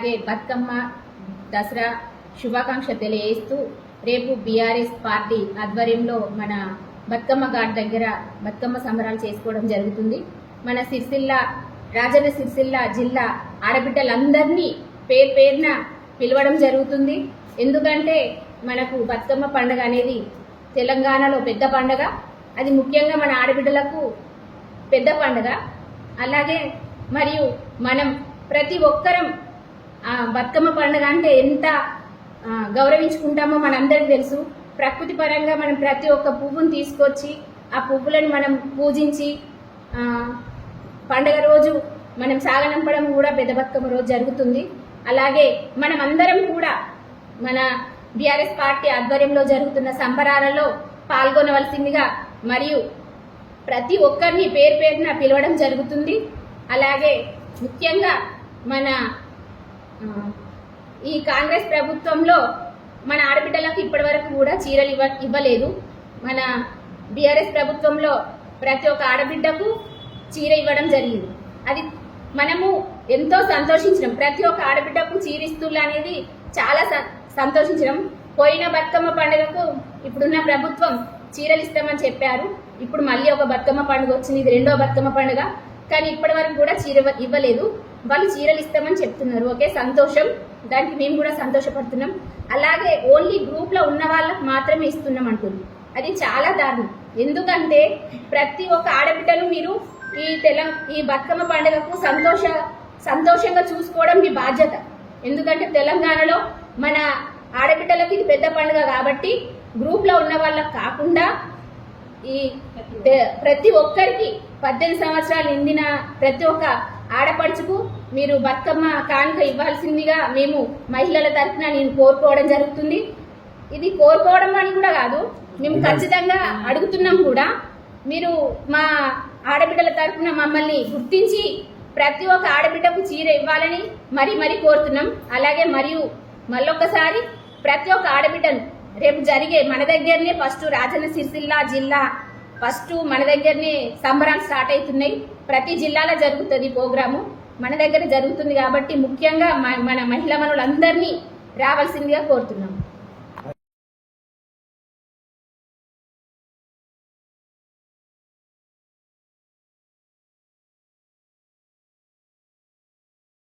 అలాగే బతుకమ్మ దసరా శుభాకాంక్ష తెలియజేస్తూ రేపు బీఆర్ఎస్ పార్టీ ఆధ్వర్యంలో మన బతుకమ్మ ఘాట్ దగ్గర బతుకమ్మ సంబరాలు చేసుకోవడం జరుగుతుంది. మన రాజన్న సిరిసిల్ల జిల్లా ఆడబిడ్డలందరినీ పేరున పిలవడం జరుగుతుంది. ఎందుకంటే మనకు బతుకమ్మ పండుగ అనేది తెలంగాణలో పెద్ద పండుగ. అది ముఖ్యంగా మన ఆడబిడ్డలకు పెద్ద పండుగ. అలాగే మరియు మనం ప్రతి ఒక్కరం బతుకమ్మ పండుగ అంటే ఎంత గౌరవించుకుంటామో మనందరికీ తెలుసు. ప్రకృతి పరంగా మనం ప్రతి ఒక్క పువ్వును తీసుకొచ్చి ఆ పువ్వులను మనం పూజించి పండుగ రోజు మనం సాగనంపడం కూడా పెద్ద బతుకమ్మ రోజు జరుగుతుంది. అలాగే మనం అందరం కూడా మన బీఆర్ఎస్ పార్టీ ఆధ్వర్యంలో జరుగుతున్న సంబరాలలో పాల్గొనవలసిందిగా మరియు ప్రతి ఒక్కరిని పేరున పిలవడం జరుగుతుంది. అలాగే ముఖ్యంగా మన ఈ కాంగ్రెస్ ప్రభుత్వంలో మన ఆడబిడ్డలకు ఇప్పటి వరకు కూడా చీరలు ఇవ్వలేదు. మన బీఆర్ఎస్ ప్రభుత్వంలో ప్రతి ఒక్క ఆడబిడ్డకు చీర ఇవ్వడం జరిగింది. అది మనము ఎంతో సంతోషించడం. ప్రతి ఒక్క ఆడబిడ్డకు చీర ఇస్తులు అనేది చాలా సంతోషించడం. పోయిన బతుకమ్మ పండుగకు ఇప్పుడున్న ప్రభుత్వం చీరలు ఇస్తామని చెప్పారు. ఇప్పుడు మళ్ళీ ఒక బతుకమ్మ పండుగ వచ్చింది. ఇది రెండో బతుకమ్మ పండుగ. కానీ ఇప్పటి వరకు కూడా చీర ఇవ్వలేదు. వాళ్ళు చీరలు ఇస్తామని చెప్తున్నారు. ఓకే, సంతోషం. దానికి మేము కూడా సంతోషపడుతున్నాం. అలాగే ఓన్లీ గ్రూప్లో ఉన్న వాళ్ళకు మాత్రమే ఇస్తున్నాం అంటుంది. అది చాలా దారుణం. ఎందుకంటే ప్రతి ఒక్క ఆడబిడ్డను మీరు ఈ బతుకమ్మ పండుగకు సంతోషంగా చూసుకోవడం మీ బాధ్యత. ఎందుకంటే తెలంగాణలో మన ఆడబిడ్డలకు ఇది పెద్ద పండుగ కాబట్టి గ్రూప్లో ఉన్న వాళ్ళకు కాకుండా ఈ ప్రతి ఒక్కరికి 18 సంవత్సరాలు నిండిన ప్రతి ఒక్క ఆడపడుచుకు మీరు బతుకమ్మ కానుక ఇవ్వాల్సిందిగా మేము మహిళల తరఫున నేను కోరుకోవడం జరుగుతుంది. ఇది కోరుకోవడం అని కూడా కాదు, మేము ఖచ్చితంగా అడుగుతున్నాం కూడా. మీరు మా ఆడబిడ్డల తరఫున మమ్మల్ని గుర్తించి ప్రతి ఒక్క ఆడబిడ్డకు చీర ఇవ్వాలని మరీ కోరుతున్నాం. అలాగే మరియు మళ్ళొక్కసారి ప్రతి ఒక్క ఆడబిడ్డను రేపు జరిగే మన దగ్గరనే ఫస్ట్ రాజన్న సిరిసిల్ల జిల్లా ఫస్ట్ మన దగ్గరనే సంబరాలు స్టార్ట్ అవుతున్నాయి. ప్రతి జిల్లాలో జరుగుతుంది ప్రోగ్రాము. మన దగ్గర జరుగుతుంది కాబట్టి ముఖ్యంగా మన మహిళా మనులందరినీ రావాల్సిందిగా కోరుతున్నాం.